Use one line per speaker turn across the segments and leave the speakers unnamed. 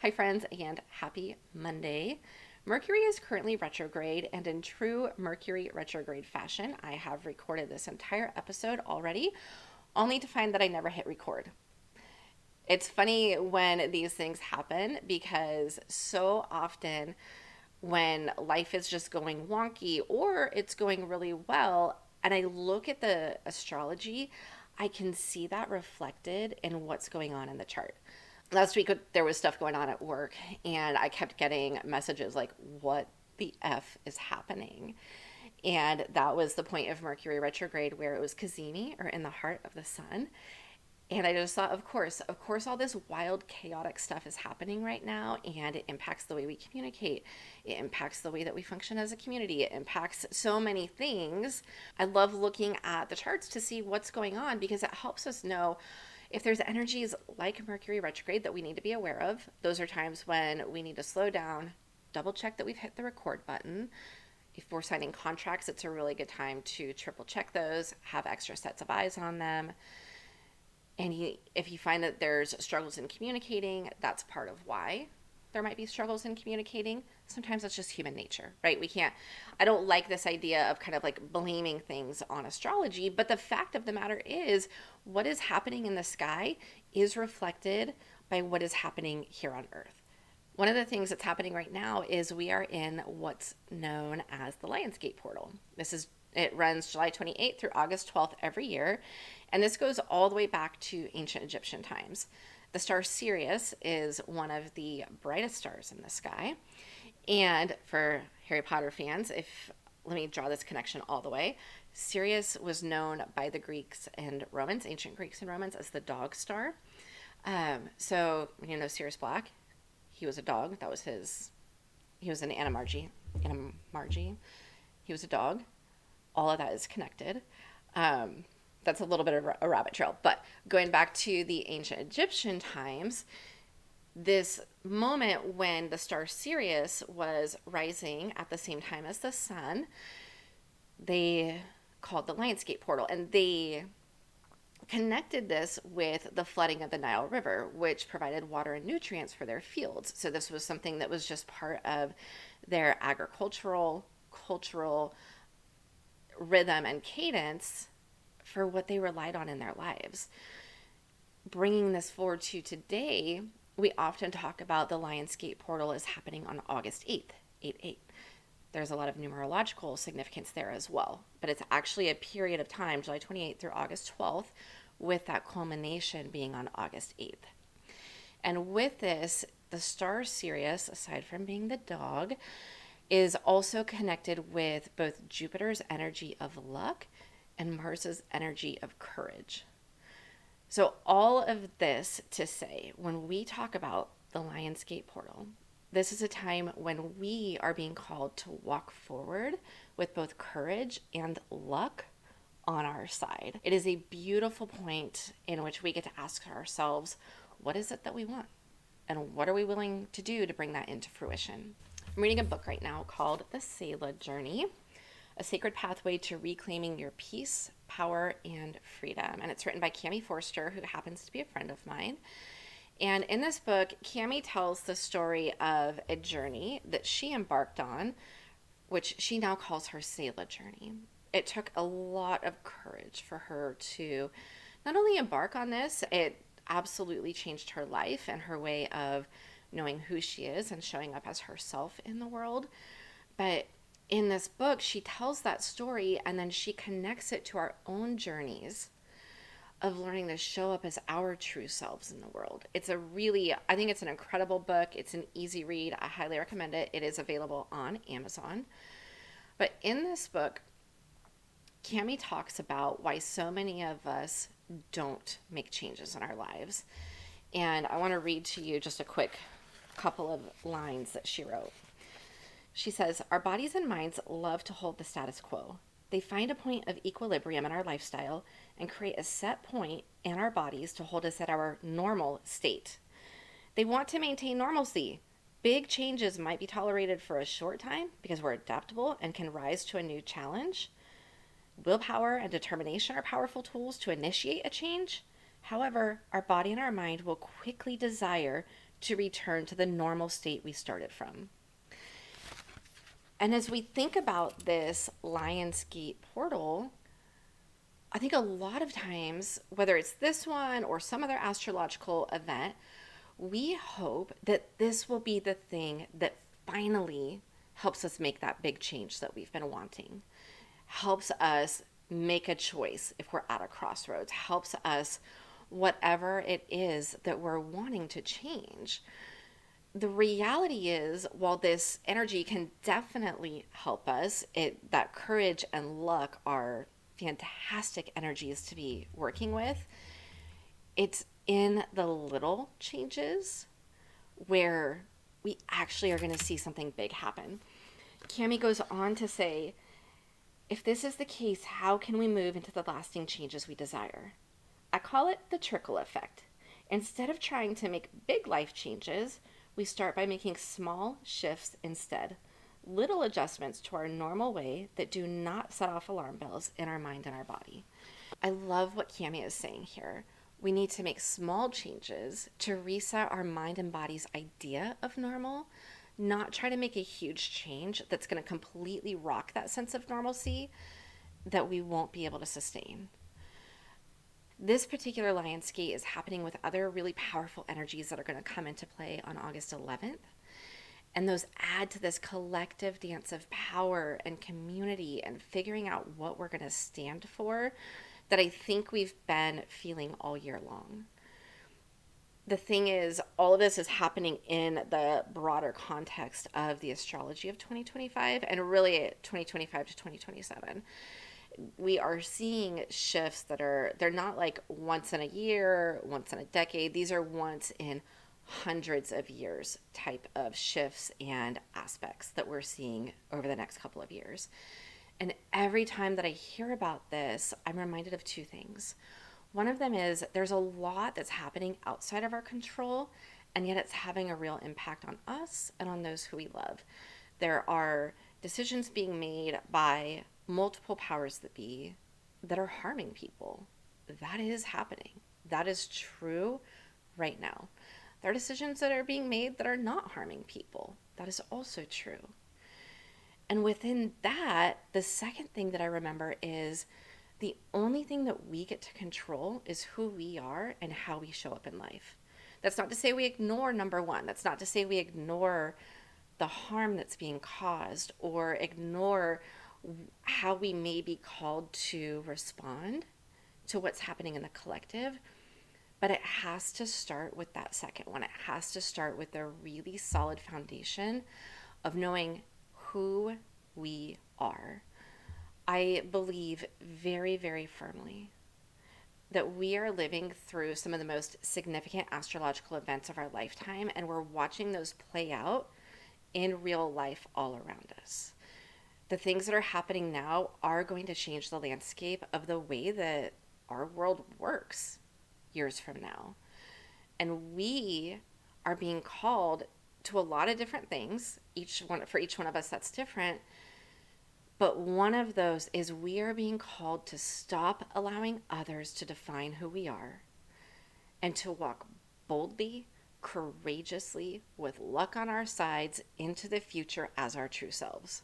Hi, friends, and happy Monday. Mercury is currently retrograde, and in true Mercury retrograde fashion, I have recorded this entire episode already, only to find that I never hit record. It's funny when these things happen because so often when life is just going wonky or it's going really well, and I look at the astrology, I can see that reflected in what's going on in the chart. Last week there was stuff going on at work, and I kept getting messages like, what the F is happening? And that was the point of Mercury retrograde, where it was Cazimi, or in the heart of the sun. And I just thought, of course, all this wild, chaotic stuff is happening right now, and it impacts the way we communicate. It impacts the way that we function as a community. It impacts so many things. I love looking at the charts to see what's going on because it helps us know if there's energies like Mercury retrograde that we need to be aware of. Those are times when we need to slow down, double check that we've hit the record button. If we're signing contracts, it's a really good time to triple check those, have extra sets of eyes on them. And if you find that there's struggles in communicating, that's part of why there might be struggles in communicating. Sometimes that's just human nature, right? I don't like this idea of kind of like blaming things on astrology, but the fact of the matter is, what is happening in the sky is reflected by what is happening here on Earth. One of the things that's happening right now is we are in what's known as the Lionsgate portal. It runs July 28th through August 12th every year, and this goes all the way back to ancient Egyptian times. The star Sirius is one of the brightest stars in the sky. And for Harry Potter fans, let me draw this connection all the way. Sirius was known by the Greeks and Romans, ancient Greeks and Romans, as the dog star. So, Sirius Black, he was a dog. He was an animarchy. He was a dog. All of that is connected. That's a little bit of a rabbit trail. But going back to the ancient Egyptian times, this moment when the star Sirius was rising at the same time as the sun, they called the Lionsgate portal. And they connected this with the flooding of the Nile River, which provided water and nutrients for their fields. So this was something that was just part of their agricultural, cultural rhythm and cadence for what they relied on in their lives. Bringing this forward to today, we often talk about the Lionsgate portal as happening on August 8th, 8/8. There's a lot of numerological significance there as well, but it's actually a period of time, July 28th through August 12th, with that culmination being on August 8th. And with this, the star Sirius, aside from being the dog, is also connected with both Jupiter's energy of luck and Mars's energy of courage. So all of this to say, when we talk about the Lionsgate portal, this is a time when we are being called to walk forward with both courage and luck on our side. It is a beautiful point in which we get to ask ourselves, what is it that we want? And what are we willing to do to bring that into fruition? I'm reading a book right now called The Selah Journey, A Sacred Pathway to Reclaiming Your Peace, Power, and Freedom. And it's written by Cami Forster, who happens to be a friend of mine. And in this book, Cami tells the story of a journey that she embarked on, which she now calls her Selah Journey. It took a lot of courage for her to not only embark on this, it absolutely changed her life and her way of knowing who she is and showing up as herself in the world. But in this book, she tells that story and then she connects it to our own journeys of learning to show up as our true selves in the world. I think it's an incredible book. It's an easy read. I highly recommend it. It is available on Amazon. But in this book, Cami talks about why so many of us don't make changes in our lives. And I want to read to you just a quick couple of lines that she wrote. She says, "Our bodies and minds love to hold the status quo. They find a point of equilibrium in our lifestyle and create a set point in our bodies to hold us at our normal state. They want to maintain normalcy. Big changes might be tolerated for a short time because we're adaptable and can rise to a new challenge. Willpower and determination are powerful tools to initiate a change. However, our body and our mind will quickly desire to return to the normal state we started from. And as we think about this Lionsgate portal, I think a lot of times, whether it's this one or some other astrological event, we hope that this will be the thing that finally helps us make that big change that we've been wanting, helps us make a choice if we're at a crossroads, helps us whatever it is that we're wanting to change. The reality is, while this energy can definitely help us, that courage and luck are fantastic energies to be working with. It's in the little changes where we actually are going to see something big happen. Cami goes on to say, if this is the case, how can we move into the lasting changes we desire? I call it the trickle effect. Instead of trying to make big life changes, we start by making small shifts instead. Little adjustments to our normal way that do not set off alarm bells in our mind and our body. I love what Cami is saying here. We need to make small changes to reset our mind and body's idea of normal, not try to make a huge change that's going to completely rock that sense of normalcy that we won't be able to sustain. This particular Lionsgate is happening with other really powerful energies that are going to come into play on August 11th. And those add to this collective dance of power and community and figuring out what we're going to stand for that I think we've been feeling all year long. The thing is, all of this is happening in the broader context of the astrology of 2025 and really 2025 to 2027. We are seeing shifts that they're not like once in a year, once in a decade. These are once in hundreds of years type of shifts and aspects that we're seeing over the next couple of years. And every time that I hear about this, I'm reminded of two things. One of them is there's a lot that's happening outside of our control, and yet it's having a real impact on us and on those who we love. There are decisions being made by multiple powers that be that are harming people. That is happening. That is true right now. There are decisions that are being made that are not harming people. That is also true. And within that, the second thing that I remember is the only thing that we get to control is who we are and how we show up in life. That's not to say we ignore number one. That's not to say we ignore the harm that's being caused or ignore how we may be called to respond to what's happening in the collective. But it has to start with that second one. It has to start with a really solid foundation of knowing who we are. I believe very, very firmly that we are living through some of the most significant astrological events of our lifetime, and we're watching those play out in real life all around us. The things that are happening now are going to change the landscape of the way that our world works years from now. And we are being called to a lot of different things. For each one of us, that's different. But one of those is we are being called to stop allowing others to define who we are and to walk boldly, courageously, with luck on our sides into the future as our true selves.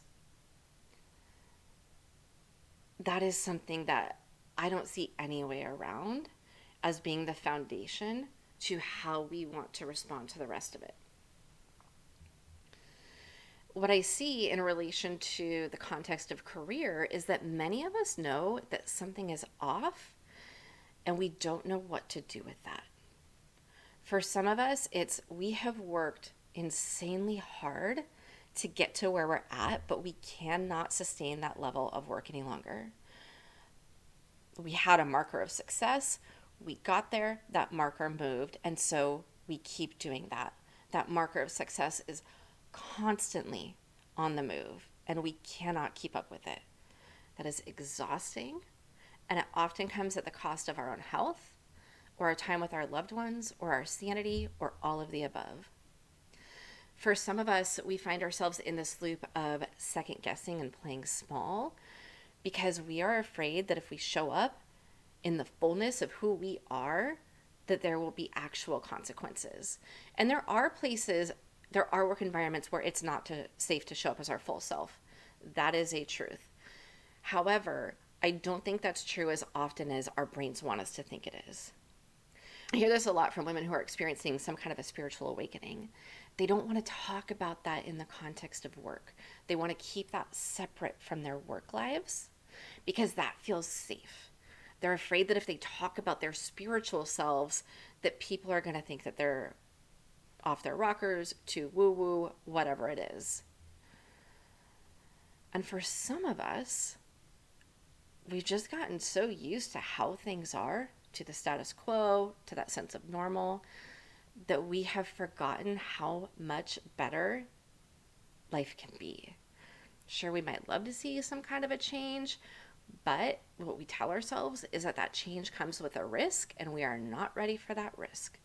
That is something that I don't see any way around as being the foundation to how we want to respond to the rest of it. What I see in relation to the context of career is that many of us know that something is off and we don't know what to do with that. For some of us, it's we have worked insanely hard to get to where we're at, but we cannot sustain that level of work any longer. We had a marker of success. We got there, that marker moved, and so we keep doing that. That marker of success is constantly on the move, and we cannot keep up with it. That is exhausting, and it often comes at the cost of our own health, or our time with our loved ones, or our sanity, or all of the above. For some of us, we find ourselves in this loop of second guessing and playing small because we are afraid that if we show up in the fullness of who we are, that there will be actual consequences. And there are places, there are work environments where it's not safe to show up as our full self. That is a truth. However, I don't think that's true as often as our brains want us to think it is. I hear this a lot from women who are experiencing some kind of a spiritual awakening. They don't want to talk about that in the context of work. They want to keep that separate from their work lives because that feels safe. They're afraid that if they talk about their spiritual selves, that people are going to think that they're off their rockers, too woo-woo, whatever it is. And for some of us, we've just gotten so used to how things are, to the status quo, to that sense of normal, that we have forgotten how much better life can be. Sure, we might love to see some kind of a change, but what we tell ourselves is that that change comes with a risk, and we are not ready for that risk.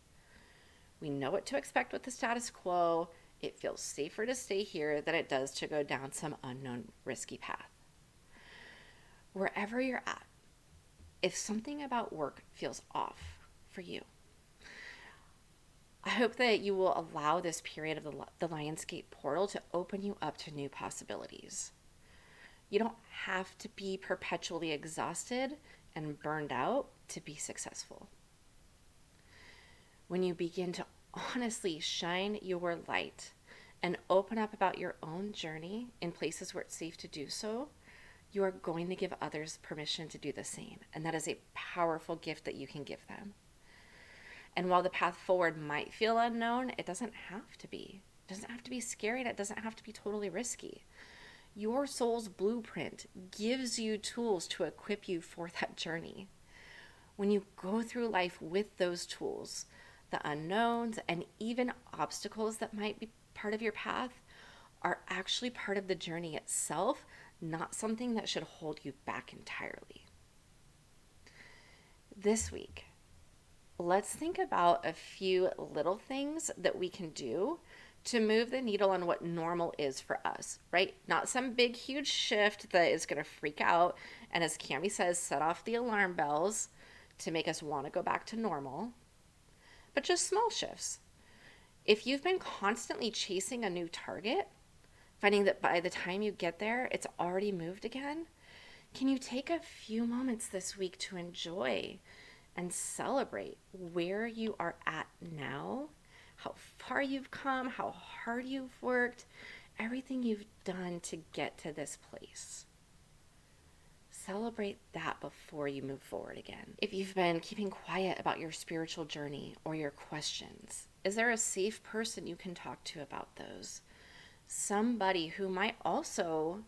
We know what to expect with the status quo. It feels safer to stay here than it does to go down some unknown risky path. Wherever you're at, if something about work feels off for you, I hope that you will allow this period of the Lionsgate portal to open you up to new possibilities. You don't have to be perpetually exhausted and burned out to be successful. When you begin to honestly shine your light and open up about your own journey in places where it's safe to do so, you are going to give others permission to do the same. And that is a powerful gift that you can give them. And while the path forward might feel unknown, it doesn't have to be. It doesn't have to be scary, and it doesn't have to be totally risky. Your soul's blueprint gives you tools to equip you for that journey. When you go through life with those tools, the unknowns and even obstacles that might be part of your path are actually part of the journey itself, not something that should hold you back entirely. This week, let's think about a few little things that we can do to move the needle on what normal is for us, right? Not some big, huge shift that is going to freak out and, as Cami says, set off the alarm bells to make us want to go back to normal, but just small shifts. If you've been constantly chasing a new target, finding that by the time you get there, it's already moved again, can you take a few moments this week to enjoy and celebrate where you are at now, how far you've come, how hard you've worked, everything you've done to get to this place? Celebrate that before you move forward again. If you've been keeping quiet about your spiritual journey or your questions, is there a safe person you can talk to about those? Somebody who might also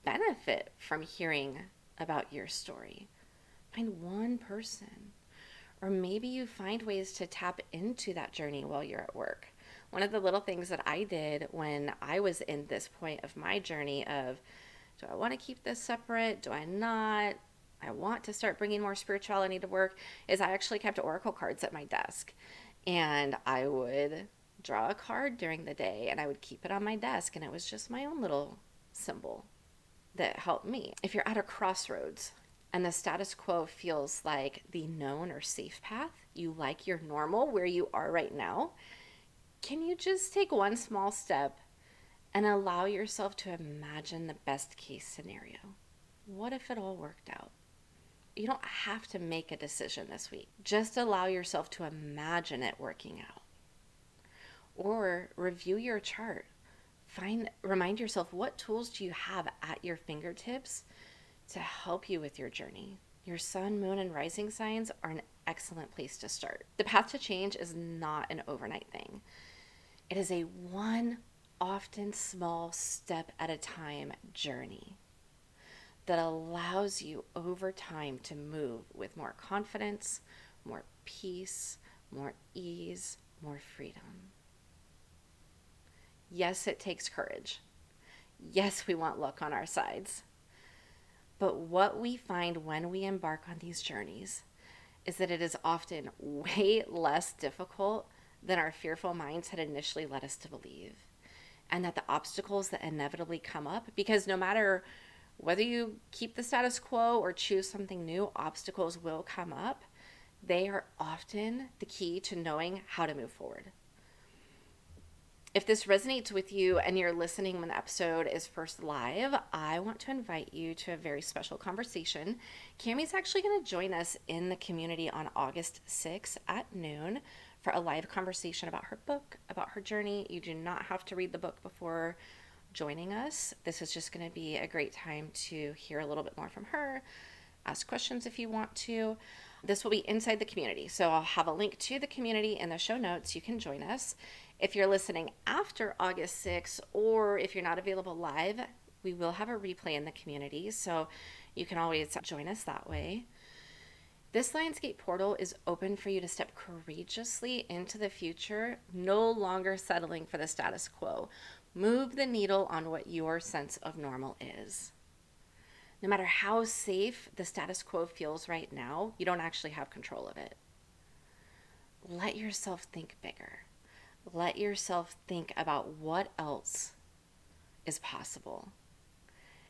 benefit from hearing about your story. Find one person. Or maybe you find ways to tap into that journey while you're at work. One of the little things that I did when I was in this point of my journey of, do I want to keep this separate? Do I not? I want to start bringing more spirituality to work, is I actually kept oracle cards at my desk. And I would draw a card during the day and I would keep it on my desk, and it was just my own little symbol that helped me. If you're at a crossroads and the status quo feels like the known or safe path, you like your normal where you are right now, can you just take one small step and allow yourself to imagine the best case scenario? What if it all worked out? You don't have to make a decision this week. Just allow yourself to imagine it working out. Or review your chart. Remind yourself, what tools do you have at your fingertips to help you with your journey? Your sun, moon, and rising signs are an excellent place to start. The path to change is not an overnight thing. It is a one, often small step at a time journey that allows you over time to move with more confidence, more peace, more ease, more freedom. Yes, it takes courage. Yes, we want luck on our sides. But what we find when we embark on these journeys is that it is often way less difficult than our fearful minds had initially led us to believe. And that the obstacles that inevitably come up, because no matter whether you keep the status quo or choose something new, obstacles will come up. They are often the key to knowing how to move forward. If this resonates with you and you're listening when the episode is first live, I want to invite you to a very special conversation. Cammie's actually going to join us in the community on August 6th at noon for a live conversation about her book, about her journey. You do not have to read the book before joining us. This is just going to be a great time to hear a little bit more from her, ask questions if you want to. This will be inside the community. So I'll have a link to the community in the show notes. You can join us. If you're listening after August 6th, or if you're not available live, we will have a replay in the community. So you can always join us that way. This Lionsgate portal is open for you to step courageously into the future, no longer settling for the status quo. Move the needle on what your sense of normal is. No matter how safe the status quo feels right now, you don't actually have control of it. Let yourself think bigger. Let yourself think about what else is possible.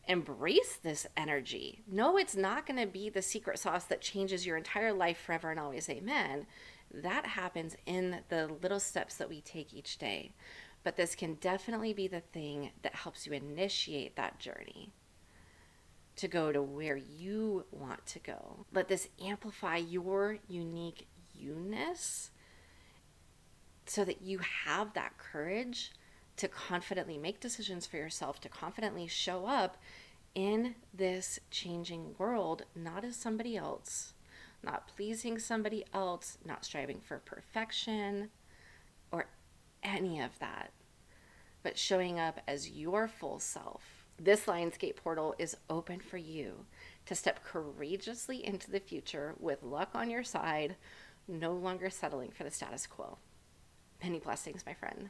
Embrace this energy. No, it's not going to be the secret sauce that changes your entire life forever and always, amen. That happens in the little steps that we take each day. But this can definitely be the thing that helps you initiate that journey to go to where you want to go. Let this amplify your unique you-ness so that you have that courage to confidently make decisions for yourself, to confidently show up in this changing world, not as somebody else, not pleasing somebody else, not striving for perfection or any of that, but showing up as your full self. This Lionsgate portal is open for you to step courageously into the future with luck on your side, no longer settling for the status quo. Many blessings, my friend.